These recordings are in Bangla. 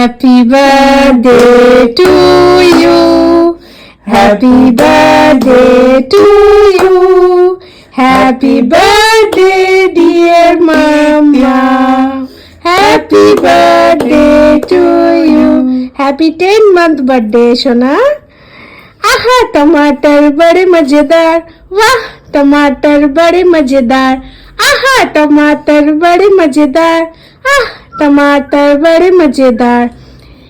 Happy birthday to you. Happy birthday to you. Happy birthday dear mama. Happy birthday to you. Happy 10th birthday सोना. आहा टमाटर बड़े मजेदार. वाह टमाटर बड़े मजेदार. आहा टमाटर बड़े मजेदार. आह टमाटर बड़े मजेदार.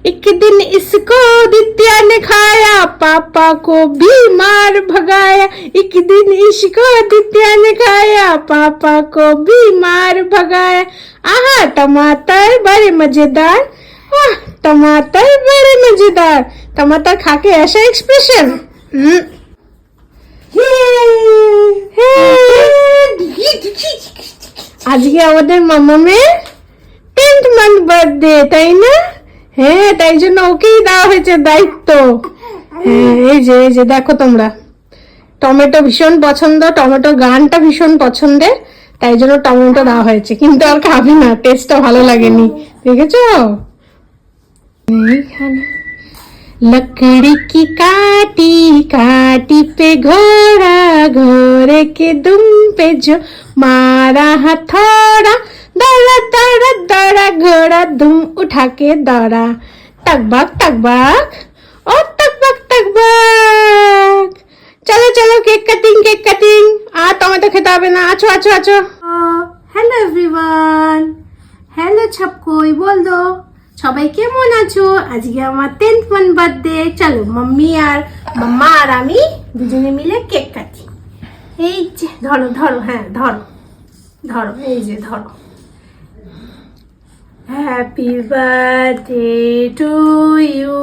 एक दिन इसको दित्या ने खाया, पापा को बीमार भगाया. एक दिन इसको दित्या ने खाया, पापा को बीमार भगाया. आहा टमाटर बड़े मजेदार. आह टमाटर बड़े मजेदार. टमाटर खा के ऐसा एक्सप्रेशन. আজকে আমাদের মামামের 10th month বার্থডে, তাই না? হ্যাঁ, তাই জন্য ওকেই দেওয়া হয়েছে দায়িত্ব. হ্যাঁ, এই যে দেখো তোমরা, টমেটো ভীষণ পছন্দ, টমেটো গানটা ভীষণ পছন্দের, তাই জন্য টমেটো দেওয়া হয়েছে. কিন্তু আর খাবি না, টেস্টটা ভালো লাগেনি, দেখেছো? लकड़ी की काटी काटी पे घोड़ा, घोड़े के दुम पे जो मारा हथौड़ा, दौड़ा दौड़ा दौड़ा घोड़ा दुम उठा के दौड़ा. टकबक टकबक और टकबक टकबक. चलो चलो केक कटिंग. टमेटो খেতে হবে না. আছো আছো আছো. হ্যালো এভরিওয়ান, হ্যালো ছপকই বল দো. সবাই কেমন আছো? আজকে আমার 10th month বার্থডে. চলো মাম্মি আর মাম্মা আর আমি দুজনে মিলে কেক কাটি. এই যে ধরো ধরো, হ্যাঁ ধরো ধরো, এই যে ধরো. Happy birthday to you.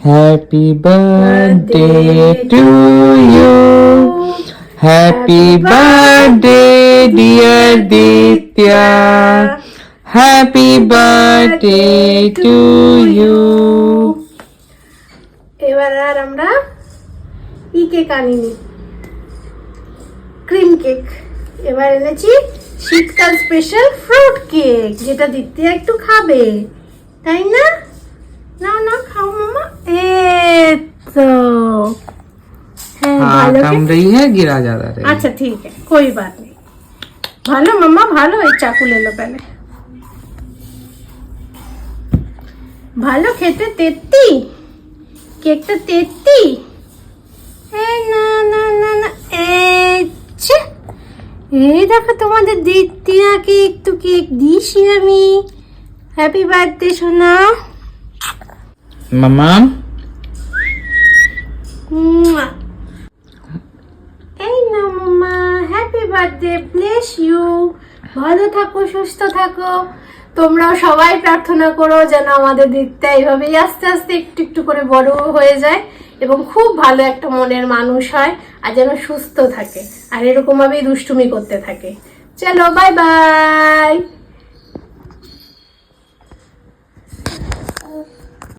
Happy birthday to you. Happy birthday dear Ditya. Happy birthday to you. এবার আর আমরা কেক আনিনি, ক্রিম কেক. এবার এনেছি শীতকাল স্পেশাল ফ্রুট কেক, যেটা দিতে একটু খাবে, তাই না? নাও না খাও মামা. এই তো হ্যাঁ, ভালো कम रही है, गिरा ज्यादा रही. আচ্ছা ঠিক আছে, कोई बात नहीं. ভালো মামা ভালো. এই চাকু লেলো পেলে. ভালো খেতে, তেত্তি কেকটা তেত্তি. না না না না, এই দেখো তোমাদের দ্বিতীয়াকে একটু কেক দিছি আমি. হ্যাপি বার্থডে সোনা. Mama. এই না মামা, হ্যাপি বার্থডে, ব্লেস ইউ. ভালো থাকো, সুস্থ থাকো. তোমরাও সবাই প্রার্থনা করো যেন আমাদের দিকটা এইভাবেই আস্তে আস্তে একটু একটু করে বড় হয়ে যায় এবং খুব ভালো একটা মনের মানুষ হয়, আর যেন সুস্থ থাকে আর এরকম ভাবেই দুষ্টুমি করতে থাকে. চলো বাই বাই.